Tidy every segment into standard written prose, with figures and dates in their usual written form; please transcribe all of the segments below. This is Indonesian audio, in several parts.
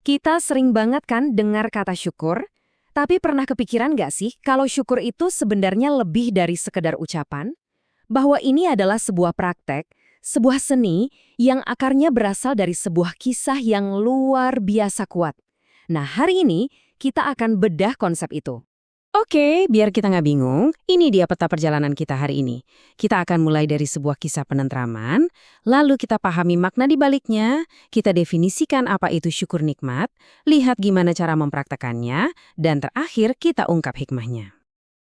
Kita sering banget kan dengar kata syukur, tapi pernah kepikiran nggak sih kalau syukur itu sebenarnya lebih dari sekedar ucapan? Bahwa ini adalah sebuah praktek, sebuah seni yang akarnya berasal dari sebuah kisah yang luar biasa kuat. Nah, hari ini kita akan bedah konsep itu. Oke, biar kita nggak bingung, ini dia peta perjalanan kita hari ini. Kita akan mulai dari sebuah kisah penentraman, lalu kita pahami makna di baliknya, kita definisikan apa itu syukur nikmat, lihat gimana cara mempraktekannya, dan terakhir kita ungkap hikmahnya.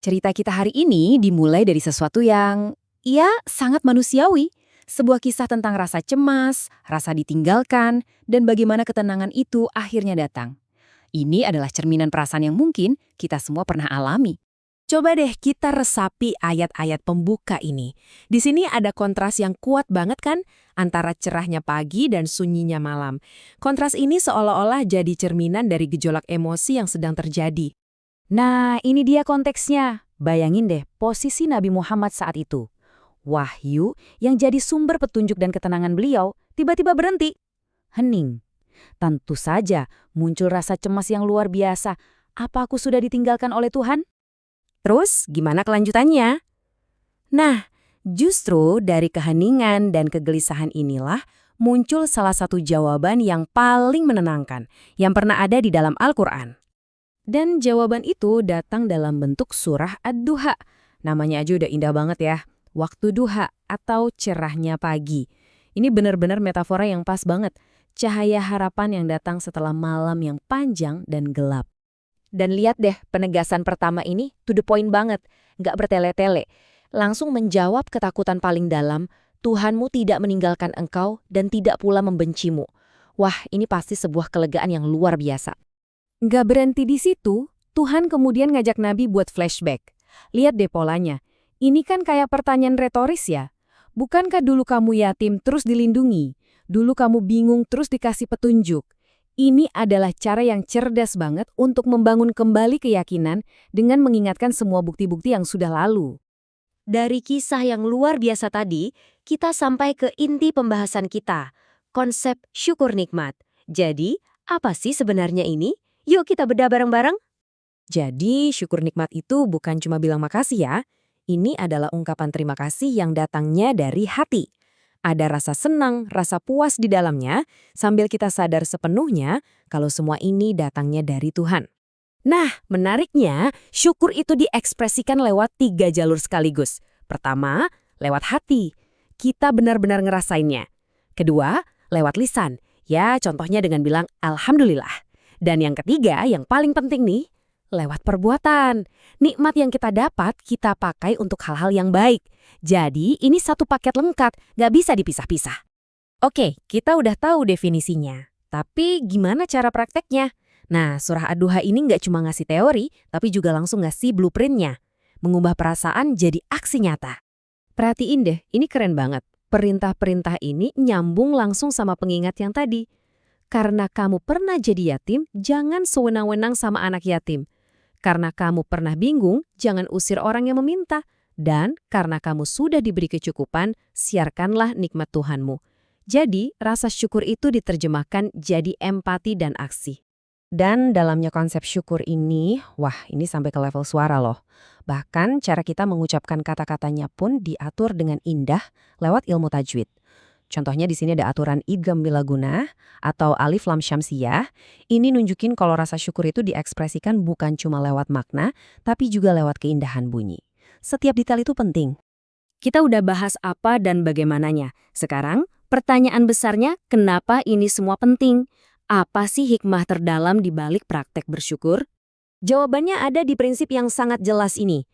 Cerita kita hari ini dimulai dari sesuatu yang, ya, sangat manusiawi. Sebuah kisah tentang rasa cemas, rasa ditinggalkan, dan bagaimana ketenangan itu akhirnya datang. Ini adalah cerminan perasaan yang mungkin kita semua pernah alami. Coba deh kita resapi ayat-ayat pembuka ini. Di sini ada kontras yang kuat banget kan antara cerahnya pagi dan sunyinya malam. Kontras ini seolah-olah jadi cerminan dari gejolak emosi yang sedang terjadi. Nah, ini dia konteksnya. Bayangin deh posisi Nabi Muhammad saat itu. Wahyu yang jadi sumber petunjuk dan ketenangan beliau tiba-tiba berhenti. Hening. Tentu saja muncul rasa cemas yang luar biasa. Apa aku sudah ditinggalkan oleh Tuhan? Terus, gimana kelanjutannya? Nah, justru dari keheningan dan kegelisahan inilah muncul salah satu jawaban yang paling menenangkan yang pernah ada di dalam Al-Quran. Dan jawaban itu datang dalam bentuk surah Ad-Duha. Namanya aja udah indah banget ya. Waktu duha atau cerahnya pagi. Ini benar-benar metafora yang pas banget. Cahaya harapan yang datang setelah malam yang panjang dan gelap. Dan lihat deh penegasan pertama ini to the point banget. Nggak bertele-tele. Langsung menjawab ketakutan paling dalam, Tuhanmu tidak meninggalkan engkau dan tidak pula membencimu. Wah, ini pasti sebuah kelegaan yang luar biasa. Nggak berhenti di situ, Tuhan kemudian ngajak Nabi buat flashback. Lihat deh polanya. Ini kan kayak pertanyaan retoris ya. Bukankah dulu kamu yatim terus dilindungi? Dulu kamu bingung terus dikasih petunjuk? Ini adalah cara yang cerdas banget untuk membangun kembali keyakinan dengan mengingatkan semua bukti-bukti yang sudah lalu. Dari kisah yang luar biasa tadi, kita sampai ke inti pembahasan kita, konsep syukur nikmat. Jadi, apa sih sebenarnya ini? Yuk kita bedah bareng-bareng. Jadi, syukur nikmat itu bukan cuma bilang makasih ya. Ini adalah ungkapan terima kasih yang datangnya dari hati. Ada rasa senang, rasa puas di dalamnya, sambil kita sadar sepenuhnya kalau semua ini datangnya dari Tuhan. Nah, menariknya, syukur itu diekspresikan lewat 3 jalur sekaligus. Pertama, lewat hati. Kita benar-benar ngerasainnya. Kedua, lewat lisan. Ya, contohnya dengan bilang Alhamdulillah. Dan yang ketiga, yang paling penting nih, lewat perbuatan. Nikmat yang kita dapat, kita pakai untuk hal-hal yang baik. Jadi, ini satu paket lengkap, nggak bisa dipisah-pisah. Oke, kita udah tahu definisinya. Tapi gimana cara prakteknya? Nah, surah Ad-Duha ini nggak cuma ngasih teori, tapi juga langsung ngasih blueprintnya. Mengubah perasaan jadi aksi nyata. Perhatiin deh, ini keren banget. Perintah-perintah ini nyambung langsung sama pengingat yang tadi. Karena kamu pernah jadi yatim, jangan sewenang-wenang sama anak yatim. Karena kamu pernah bingung, jangan usir orang yang meminta. Dan karena kamu sudah diberi kecukupan, siarkanlah nikmat Tuhanmu. Jadi, rasa syukur itu diterjemahkan jadi empati dan aksi. Dan dalamnya konsep syukur ini, wah ini sampai ke level suara loh. Bahkan cara kita mengucapkan kata-katanya pun diatur dengan indah lewat ilmu tajwid. Contohnya di sini ada aturan idgham bilaguna atau alif lam syamsiyah. Ini nunjukin kalau rasa syukur itu diekspresikan bukan cuma lewat makna, tapi juga lewat keindahan bunyi. Setiap detail itu penting. Kita udah bahas apa dan bagaimananya. Sekarang, pertanyaan besarnya, kenapa ini semua penting? Apa sih hikmah terdalam di balik praktek bersyukur? Jawabannya ada di prinsip yang sangat jelas ini.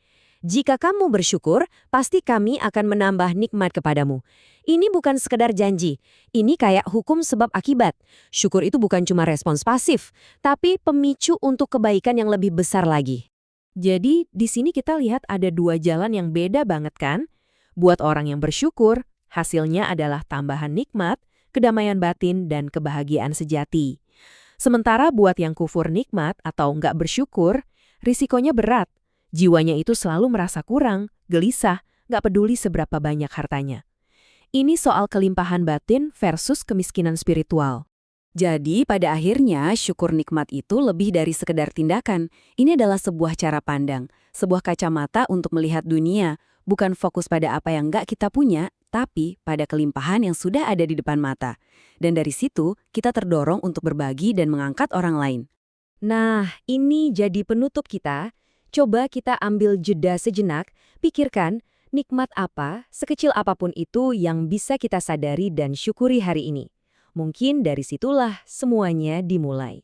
Jika kamu bersyukur, pasti kami akan menambah nikmat kepadamu. Ini bukan sekedar janji. Ini kayak hukum sebab akibat. Syukur itu bukan cuma respons pasif, tapi pemicu untuk kebaikan yang lebih besar lagi. Jadi, di sini kita lihat ada 2 jalan yang beda banget kan? Buat orang yang bersyukur, hasilnya adalah tambahan nikmat, kedamaian batin, dan kebahagiaan sejati. Sementara buat yang kufur nikmat atau nggak bersyukur, risikonya berat. Jiwanya itu selalu merasa kurang, gelisah, nggak peduli seberapa banyak hartanya. Ini soal kelimpahan batin versus kemiskinan spiritual. Jadi, pada akhirnya, syukur nikmat itu lebih dari sekedar tindakan. Ini adalah sebuah cara pandang, sebuah kacamata untuk melihat dunia, bukan fokus pada apa yang nggak kita punya, tapi pada kelimpahan yang sudah ada di depan mata. Dan dari situ, kita terdorong untuk berbagi dan mengangkat orang lain. Nah, ini jadi penutup kita. Coba kita ambil jeda sejenak, pikirkan nikmat apa, sekecil apapun itu yang bisa kita sadari dan syukuri hari ini. Mungkin dari situlah semuanya dimulai.